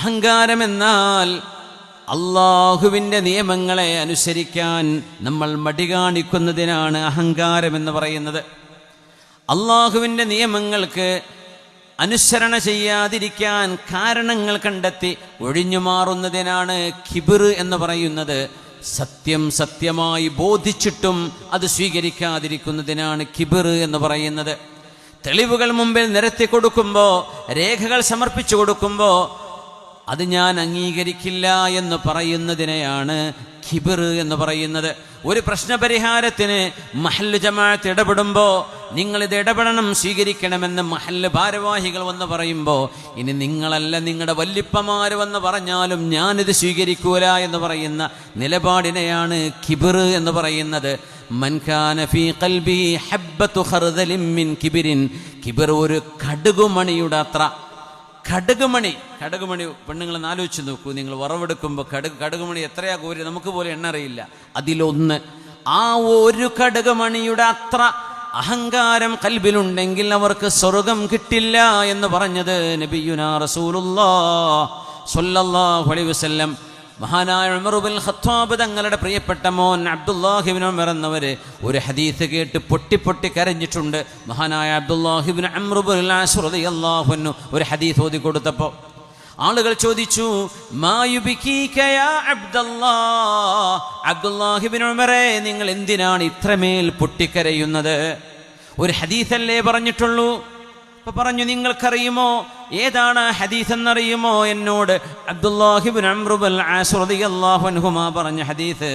അഹങ്കാരമെന്നാൽ അള്ളാഹുവിൻ്റെ നിയമങ്ങളെ അനുസരിക്കാൻ നമ്മൾ മടി കാണിക്കുന്നതിനാണ് അഹങ്കാരമെന്ന് പറയുന്നത്. അള്ളാഹുവിൻ്റെ നിയമങ്ങൾക്ക് അനുസരണ ചെയ്യാതിരിക്കാൻ കാരണങ്ങൾ കണ്ടെത്തി ഒഴിഞ്ഞു മാറുന്നതിനാണ് കിബിർ എന്ന് പറയുന്നത്. സത്യം സത്യമായി ബോധിച്ചിട്ടും അത് സ്വീകരിക്കാതിരിക്കുന്നതിനാണ് കിബിർ എന്ന് പറയുന്നത്. തെളിവുകൾ മുമ്പിൽ നിരത്തി കൊടുക്കുമ്പോൾ, രേഖകൾ സമർപ്പിച്ചു കൊടുക്കുമ്പോൾ അത് ഞാൻ അംഗീകരിക്കില്ല എന്ന് പറയുന്നതിനെയാണ് കിബിർ എന്ന് പറയുന്നത്. ഒരു പ്രശ്നപരിഹാരത്തിന് മഹല്ല് ജമാഅത്ത് ഇടപെടുമ്പോൾ നിങ്ങളിത് ഇടപെടണം, സ്വീകരിക്കണമെന്ന് മഹല്ല് ഭാരവാഹികൾ വന്ന് പറയുമ്പോൾ, ഇനി നിങ്ങളല്ല നിങ്ങളുടെ വല്ലിപ്പമാർ വന്ന് പറഞ്ഞാലും ഞാനിത് സ്വീകരിക്കൂല എന്ന് പറയുന്ന നിലപാടിനെയാണ് കിബിർ എന്ന് പറയുന്നത്. മൻ കാന ഫീ ഖൽബിഹി ഹബ്ബത്തു ഖർദലിൻ മിൻ കിബിരിൻ. കിബിർ ഒരു കടുകുമണിയുടെ അത്ര. കടുകുമണി പെണ്ണുങ്ങൾ ആലോചിച്ച് നോക്കൂ. നിങ്ങൾ വറവെടുക്കുമ്പോൾ കടുകുമണി എത്രയാ കോരി നമുക്ക് പോലും എണ്ണ അറിയില്ല. അതിലൊന്ന്. ആ ഒരു കടുകുമണിയുടെ അത്ര അഹങ്കാരം കൽബിലുണ്ടെങ്കിൽ അവർക്ക് സ്വർഗം കിട്ടില്ല എന്ന് പറഞ്ഞത് നബിയുനാ റസൂലുള്ളാഹി സ്വല്ലല്ലാഹു അലൈഹി വസല്ലം. മഹാനായ ഉമർ ഇബ്നുൽ ഖത്താബ് തങ്ങളുടെ പ്രിയപ്പെട്ട മോൻ അബ്ദുല്ലാഹി ഇബ്നു ഉമർ എന്നവർ ഒരു ഹദീസ് കേട്ട് പൊട്ടി കരഞ്ഞിട്ടുണ്ട്. മഹാനായ അബ്ദുല്ലാഹി ഇബ്നു അംർ ഇബ്നുൽ ആസ് റളിയല്ലാഹു അൻഹു ഒരു ഹദീസ് ഓതി കൊടുത്തപ്പോൾ ആളുകൾ ചോദിച്ചു, മാ യുബികീക യാ അബ്ദുല്ലാഹ്, അബ്ദുല്ലാഹി ഇബ്നു ഉമറേ നിങ്ങൾ എന്തിനാണ് ഇത്രമേൽ പൊട്ടിക്കരയുന്നത്? ഒരു ഹദീസല്ലേ പറഞ്ഞിട്ടുള്ളൂ. അപ്പോൾ പറഞ്ഞു, നിങ്ങൾക്കറിയുമോ ഏതാണ് ഹദീസ് എന്നറിയുമോ? എന്നോട് അബ്ദുല്ലാഹി ഇബ്നു അംർ ഇബ്നുൽ ആസ് റളിയല്ലാഹു അൻഹുമാ പറഞ്ഞ ഹദീസ്,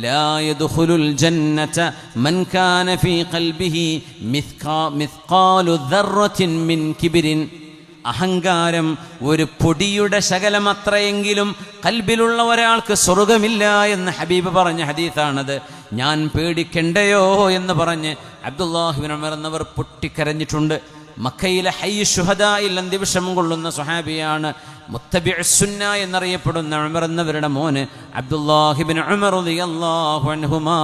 ലാ യദ്ഖുലുൽ ജന്നത മൻ കാന ഫീ ഖൽബിഹി മിസ്ഖാലു ദർറത്തിൻ മിൻ കിബ്രിൻ. അഹങ്കാരം ഒരു പൊടിയുടെ ശകലമത്രയെങ്കിലും കൽബിലുള്ള ഒരാൾക്ക് സ്വർഗമില്ല എന്ന് ഹബീബ് പറഞ്ഞ ഹദീസാണത്. ഞാൻ പേടിക്കണ്ടയോ എന്ന് പറഞ്ഞ് അബ്ദുല്ലാഹി ഇബ്നു ഉമർ എന്നവർ പൊട്ടിക്കരഞ്ഞിട്ടുണ്ട്. മക്കയിലെ ഹയ്യ് ശുഹദായിൽ അന്ത്യവിഷം കൊള്ളുന്ന സ്വഹാബിയാണ്. മുത്തബിഉ സുന്ന എന്നറിയപ്പെടുന്ന ഉമർ എന്നവരുടെ മോന് അബ്ദുല്ലാഹി ഇബ്നു ഉമർ റളിയല്ലാഹു അൻഹുമാ.